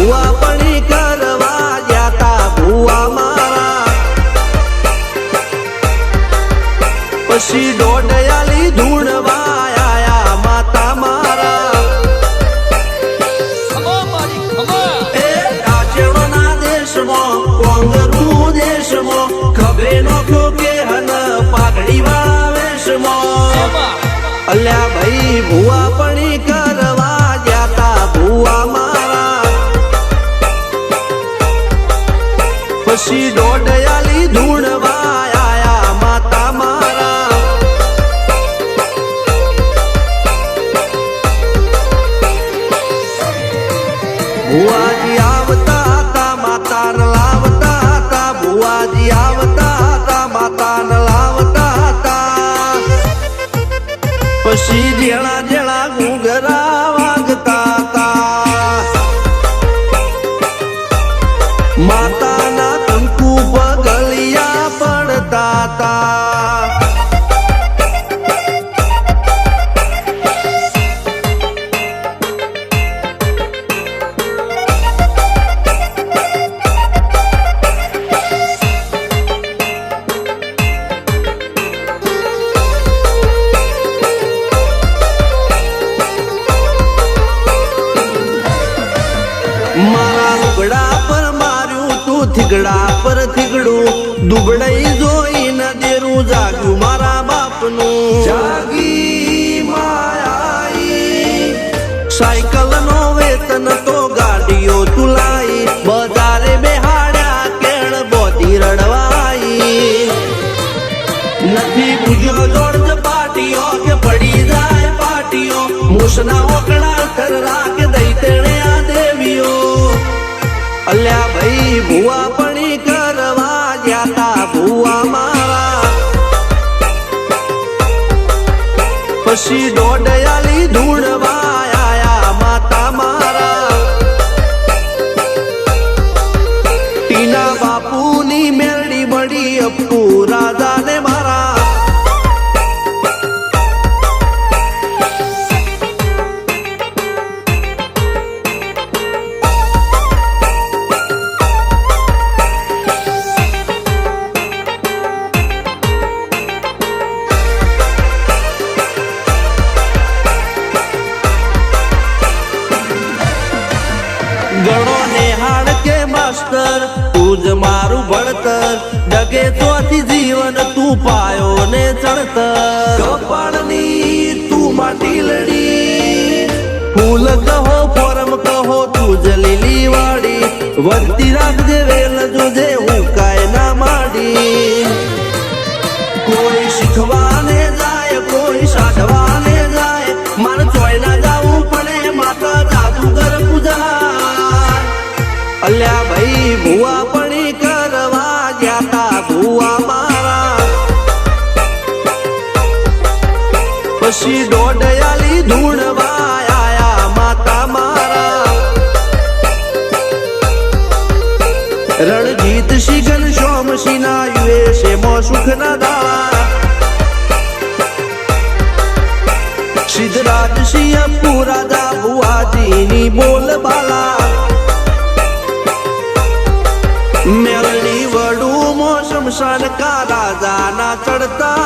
ભુવા પણી કરવા જાતા ભુવા મારા પછી દોડયાલી ધૂણવા આયા માતા મારા એ કાચેડોના દેશમાં કોંગરું દેશમાં ખભે નોખો કે હન પાઘડી વાળા વેશમાં અલ્યા ભાઈ ભુવા પણી કરવા જાતા ભુવા મારા પછી દોડયાલી ધૂણવા આયા માતા મારા ભુવાજી આવતા હતા માતાને લાવતા હતા ભુવાજી આવતા હતા માતાને લાવતા હતા પછી જેણા જેણા ઘૂંઘરા વાગતા હતા માતાના કંકુ પગલિયા પડતા હતા મારા લુગડા પર માર્યું તું થીગડા પર થીગડું દુબળઈ જોઈને દેરું જાગ્યું મારા બાપનું જાગી માયાઈ સાયકલ નો વેતન તો ગાડીઓ તુલાઈ બજારે બેહાડ્યા કેળ બોધી રડવાઈ નથી બુજ્યો જોડ પાટીઓ કે પડી જાય પાટીઓ મૂસના ઓકળા થરરા કે દઈ તેણે આ દેવીઓ અલ્યા ભાઈ ભુવા પણી કરવા જાતા ભુવા મારા પછી દોડયાલી ધૂણવા આયા માતા મારા ટીના બાપુની મેરડી મળી અપ્પુ રાજાને મારા ગણો નેહાળ કે માસ્ટર તું જ મારું ભણતર ડગે તોથી જીવન તું પાયો ને ચણતર કપાળની તું માટી લડી ફૂલ કહો ફોરમ કહો તું જ લીલી વાડી વધતી રાખજે વેલ જોજે હું કાય ના માડી કોઈ શીખવાને જાય કોઈ સાધવાને જાય માર ચોય ના જાવું પડે માતા જાદુગર પૂજા અલ્યા ભાઈ ભુવા પણી કરવા જાતા ભુવા મારા પછી દોડયાલી ધૂણવા આયા માતા મારા રણજીત સિંહ સોમસિંહ ના યુએસએ માં સુખ ના દાળા સિદ્ધરાજ સિંહ પુરાજા ભુવાજીની બોલ બાલા મેલની વડું મોસમ શાન કા રાજા ના ચડતા